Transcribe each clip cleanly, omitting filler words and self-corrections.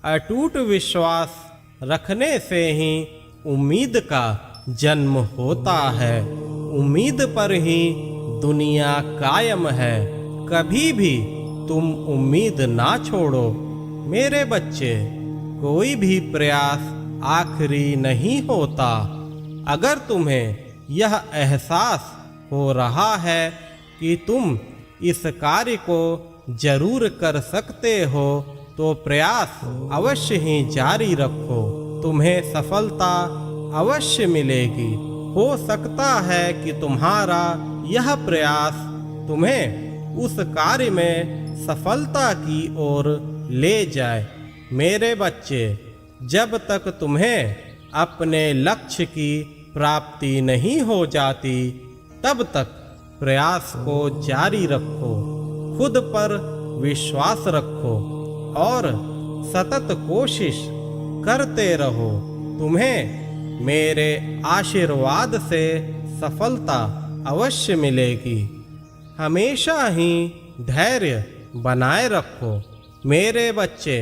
अटूट विश्वास रखने से ही उम्मीद का जन्म होता है। उम्मीद पर ही दुनिया कायम है। कभी भी तुम उम्मीद ना छोड़ो मेरे बच्चे। कोई भी प्रयास आखिरी नहीं होता। अगर तुम्हें यह एहसास हो रहा है कि तुम इस कार्य को जरूर कर सकते हो तो प्रयास अवश्य ही जारी रखो। तुम्हें सफलता अवश्य मिलेगी। हो सकता है कि तुम्हारा यह प्रयास तुम्हें उस कार्य में सफलता की ओर ले जाए। मेरे बच्चे, जब तक तुम्हें अपने लक्ष्य की प्राप्ति नहीं हो जाती तब तक प्रयास को जारी रखो। खुद पर विश्वास रखो और सतत कोशिश करते रहो। तुम्हें मेरे आशीर्वाद से सफलता अवश्य मिलेगी। हमेशा ही धैर्य बनाए रखो मेरे बच्चे।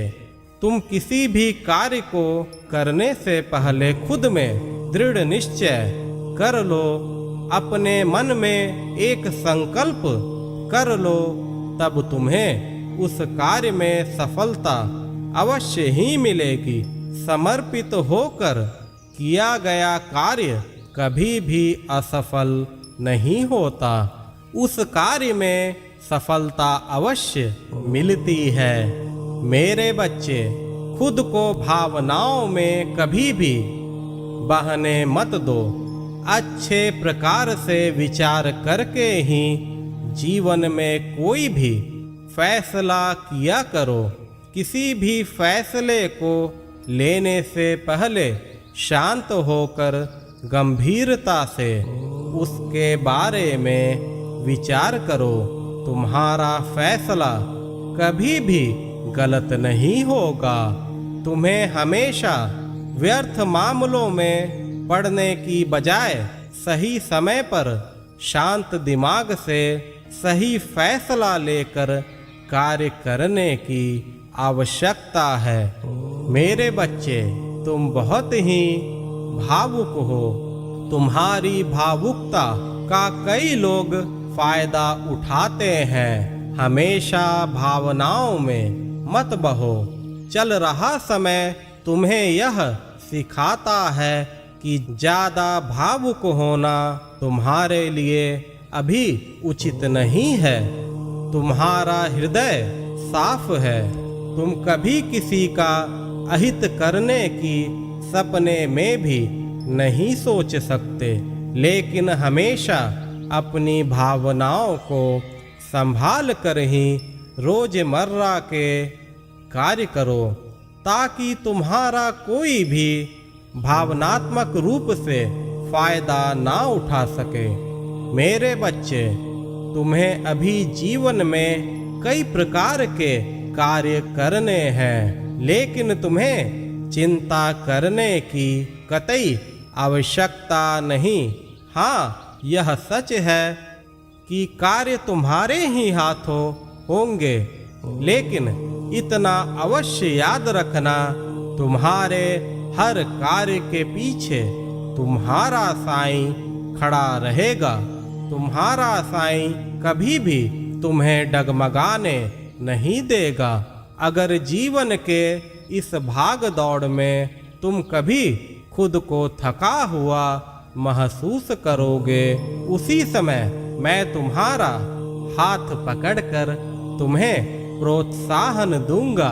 तुम किसी भी कार्य को करने से पहले खुद में दृढ़ निश्चय कर लो। अपने मन में एक संकल्प कर लो, तब तुम्हें उस कार्य में सफलता अवश्य ही मिलेगी। समर्पित होकर किया गया कार्य कभी भी असफल नहीं होता। उस कार्य में सफलता अवश्य मिलती है। मेरे बच्चे, खुद को भावनाओं में कभी भी बहने मत दो। अच्छे प्रकार से विचार करके ही जीवन में कोई भी फैसला किया करो। किसी भी फैसले को लेने से पहले शांत होकर गंभीरता से उसके बारे में विचार करो। तुम्हारा फैसला कभी भी गलत नहीं होगा। तुम्हें हमेशा व्यर्थ मामलों में पड़ने की बजाय सही समय पर शांत दिमाग से सही फैसला लेकर कार्य करने की आवश्यकता है। मेरे बच्चे, तुम बहुत ही भावुक हो। तुम्हारी भावुकता का कई लोग फायदा उठाते हैं। हमेशा भावनाओं में मत बहो। चल रहा समय तुम्हें यह सिखाता है कि ज्यादा भावुक होना तुम्हारे लिए अभी उचित नहीं है। तुम्हारा हृदय साफ है। तुम कभी किसी का अहित करने की सपने में भी नहीं सोच सकते, लेकिन हमेशा अपनी भावनाओं को संभाल कर ही रोजमर्रा के कार्य करो, ताकि तुम्हारा कोई भी भावनात्मक रूप से फायदा ना उठा सके। मेरे बच्चे, तुम्हें अभी जीवन में कई प्रकार के कार्य करने हैं, लेकिन तुम्हें चिंता करने की कतई आवश्यकता नहीं। हाँ, यह सच है कि कार्य तुम्हारे ही हाथों होंगे, लेकिन इतना अवश्य याद रखना, तुम्हारे हर कार्य के पीछे तुम्हारा साईं खड़ा रहेगा। तुम्हारा साईं कभी भी तुम्हें डगमगाने नहीं देगा। अगर जीवन के इस भाग दौड़ में तुम कभी खुद को थका हुआ महसूस करोगे, उसी समय मैं तुम्हारा हाथ पकड़कर तुम्हें प्रोत्साहन दूंगा।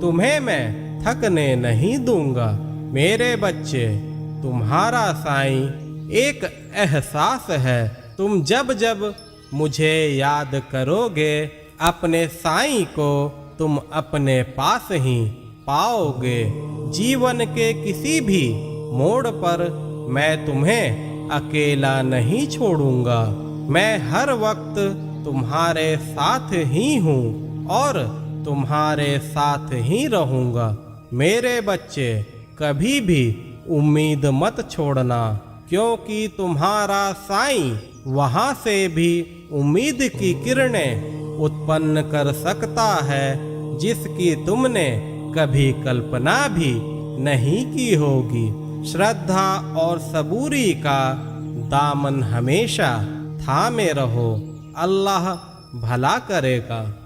तुम्हें मैं थकने नहीं दूंगा। मेरे बच्चे, तुम्हारा साईं एक एहसास है। तुम जब जब मुझे याद करोगे, अपने साईं को तुम अपने पास ही पाओगे। जीवन के किसी भी मोड़ पर मैं तुम्हें अकेला नहीं छोड़ूंगा। मैं हर वक्त तुम्हारे साथ ही हूँ और तुम्हारे साथ ही रहूंगा। मेरे बच्चे, कभी भी उम्मीद मत छोड़ना, क्योंकि तुम्हारा साईं वहां से भी उम्मीद की किरणें उत्पन्न कर सकता है जिसकी तुमने कभी कल्पना भी नहीं की होगी। श्रद्धा और सबूरी का दामन हमेशा थामे रहो, अल्लाह भला करेगा।